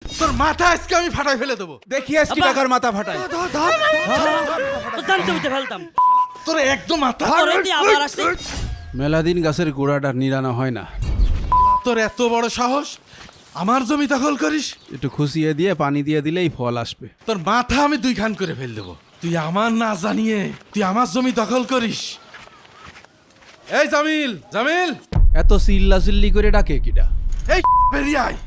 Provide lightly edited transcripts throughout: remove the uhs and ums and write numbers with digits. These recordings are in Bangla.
তোর মাথা আজকে আমি ফাটাই ফেলে দেবো। দেখি আজকে টাকার মাথা ফাটাই। জানতে হইতে ফেলতাম তোর একদম মাথা। আবার আসছে। মেলাদিন গাছের গোড়াটা নিরানো হয় না। তোর এত বড় সাহস আমার জমি দখল করিস? একটু খুশিয়ে দিয়ে পানি দিয়ে দিলেই ফল আসবে। তোর মাথা আমি দুই খান করে ফেল দেবো। তুই আমার না জানিয়ে তুই আমার জমি দখল করিস? এই জামিল, জামিল, এত চিল্লাচিল্লি করে ডাকে কিডা? এই বেরিয়ে আয়।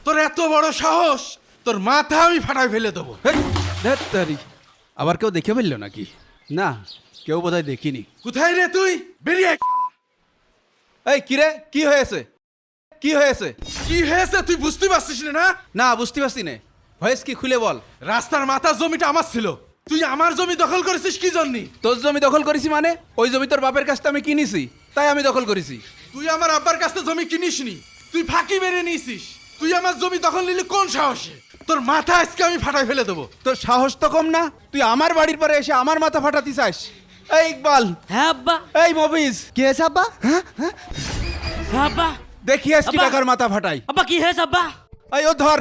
তোর এত বড় সাহস, তোর মাথা আমি ফাটাই ফেলে দেবো। ধ্যাত্তারি, আবার কেউ দেখে ফেললো নাকি? না, কেউ বোধহয় দেখিনি। কোথায় রে তুই? বেরিয়ে আয়। এই কিরে, কি হয়েছে? কি হয়েছে? কি হয়েছে তুই বুঝতে পারছিস না? না, বুঝতে পারছি না। ভয়েস কি খুলে বল। রাস্তার মাথার জমিটা আমার ছিল, তুই আমার জমি দখল করেছিস কি জন্য? তোর জমি দখল করেছি মানে? ওই জমি তোর বাপের কাছ থেকে আমি কিনেছি, তাই আমি দখল করেছি। তুই আমার আব্বার কাছ থেকে জমি কিনিসনি, তুই ফাঁকি মেরে নিয়েছিস। তুই আমার জমি দখল নিলি কোন সাহসে? তোর মাথা আজকে আমি ফাটাই ফেলে দেবো। তোর সাহস তো কম না, তুই আমার বাড়ির পরে এসে আমার মাথা ফাটাতে চাস? এই ইকবাল, হ্যাঁ আব্বা, এই মবিজ, কি হয়েছে আব্বা? হ্যাঁ আব্বা, দেখি আজকে আব্বা। টাকার মাথা ফাটাই। আব্বা কি হয়েছে আব্বা? এই ও ধর,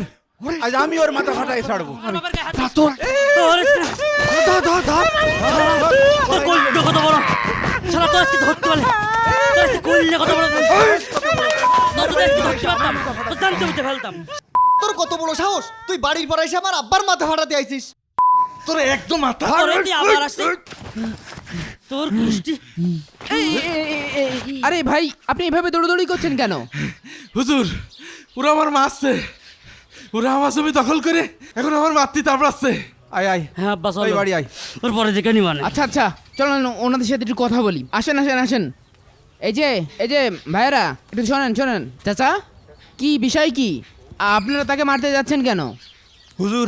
আজ আমি ওর মাথা ফাটাই ছাড়বো। আমার বাবার গায়ে হাত দিস। তোর কইলে কত বড় শালা, তো আজকে ধরতে বলে তোর কইলে কত বড়, তোর আজকে ধরতে পারতাম, তো জানতে হইতে ফেলতাম। তোর কত বড় সাহস, তুই বাড়ির পর এসে আমার আব্বার মাথা ফাটাতে আইছিস? তোর একদম মাথা। আবার আসছে তোর কুষ্টি। আরে ভাই, আপনি এভাবে দৌড়দৌড়ি করছেন কেন? হুজুর, ওরা আমার মারছে, ওরা আমার জমি দখল করে এখন আমার মাতৃ তাপড়াচ্ছে। আয় আয়, হ্যাঁ আব্বা চলো, ওই বাড়ি আয়। ওর পরে দেখে নি মানে। আচ্ছা আচ্ছা, চলেন ওনাদের সাথে একটু কথা বলি। আসেন আসেন আসেন। এই যে ভাইয়েরা, একটু শোনেন শোনেন। চাচা, কি বিষয় কি? আপনারা তাকে মারতে যাচ্ছেন কেন? হুজুর,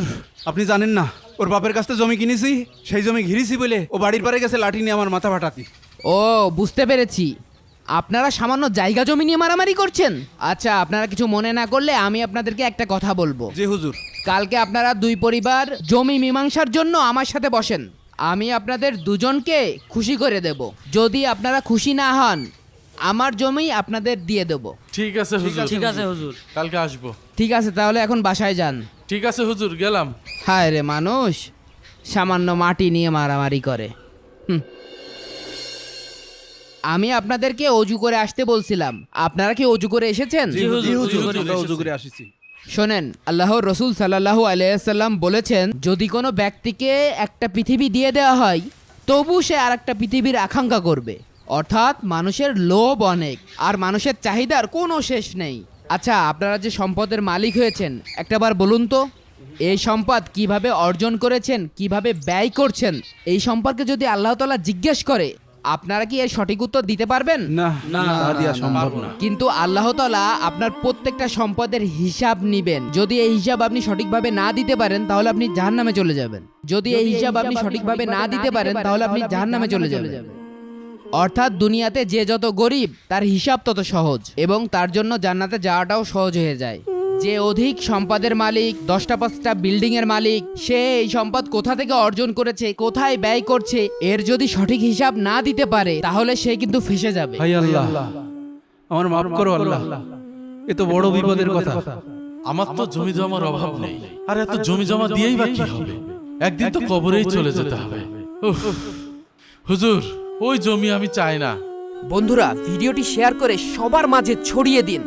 আপনি জানেন না, ওর বাপের কাছ থেকে জমি কিনেছি, সেই জমি ঘিরেছি বলে ও বাড়ির পারে গেছে লাঠি নিয়ে আমার মাথা ফাটাতি। ও, বুঝতে পেরেছি। আপনারা সামান্য জায়গা জমি নিয়ে মারামারি করছেন। আচ্ছা, আপনারা কিছু মনে না করলে আমি আপনাদেরকে একটা কথা বলবো। জি হুজুর। কালকে আপনারা দুই পরিবার জমি মীমাংসার জন্য আমার সাথে বসেন। আমি আপনাদের দুজনকে খুশি করে দেব। যদি আপনারা খুশি না হন, আমার জমি আপনাদের দিয়ে দেব। ঠিক আছে হুজুর, ঠিক আছে হুজুর। কালকে আসবো। ঠিক আছে, তাহলে এখন বাসায় যান। ঠিক আছে হুজুর, গেলাম। হায় রে মানুষ, সামান্য মাটি নিয়ে মারামারি করে। আমি আপনাদেরকে অজু করে আসতে বলছিলাম, আপনারা কি অজু করে এসেছেন? জি হুজুর, জি হুজুর, জি হুজুর। আমরা উজু করে আসিছি। শোনেন, আল্লাহর রসুল সাল্লাল্লাহু আলাইহি সাল্লাম বলেছেন, যদি কোনো ব্যক্তিকে একটা পৃথিবী দিয়ে দেওয়া হয়, তবু সে আর একটা পৃথিবীর আকাঙ্ক্ষা করবে। অর্থাৎ মানুষের লোভ অনেক, আর মানুষের চাহিদার কোনো শেষ নেই। আচ্ছা, আপনারা যে সম্পদের মালিক হয়েছেন, একটাবার বলুন তো, এই সম্পদ কিভাবে অর্জন করেছেন, কিভাবে ব্যয় করছেন, এই সম্পর্কে যদি আল্লাহ তাআলা জিজ্ঞেস করে, আপনারা কি এর সঠিক উত্তর দিতে পারবেন? না, না, তা দিয়া না, সম্ভব পারবো না। না। কিন্তু আল্লাহ তাআলা আপনার প্রত্যেকটা সম্পদের হিসাব নিবেন। যদি এই হিসাব আপনি সঠিকভাবে না দিতে পারেন, তাহলে আপনি জাহান্নামে চলে যাবেন। যদি এই হিসাব আপনি সঠিকভাবে না দিতে পারেন, তাহলে আপনি জাহান্নামে চলে যাবেন। অর্থাৎ দুনিয়াতে যে যত গরিব, তার হিসাব তত সহজ, এবং তার জন্য জান্নাতে যাওয়াটাও সহজ হয়ে যায়। যে অধিক সম্পদের মালিক, 10টা 5টা বিল্ডিং এর মালিক, সে এই সম্পদ কোথা থেকে অর্জন করেছে, কোথায় ব্যয় করছে, এর যদি সঠিক হিসাব না দিতে পারে, তাহলে সে কিন্তু ফেঁসে যাবে। হাই আল্লাহ, আমার মাফ করো আল্লাহ, এ তো বড় বিপদের কথা। আমার তো জমি জমার অভাব নেই, আর এত জমি জমা দিয়েই বা কি হবে? একদিন তো কবরেই চলে যেতে হবে। উফ, হুজুর, ওই জমি আমি চাই না। বন্ধুরা, ভিডিওটি শেয়ার করে সবার মাঝে ছড়িয়ে দিন।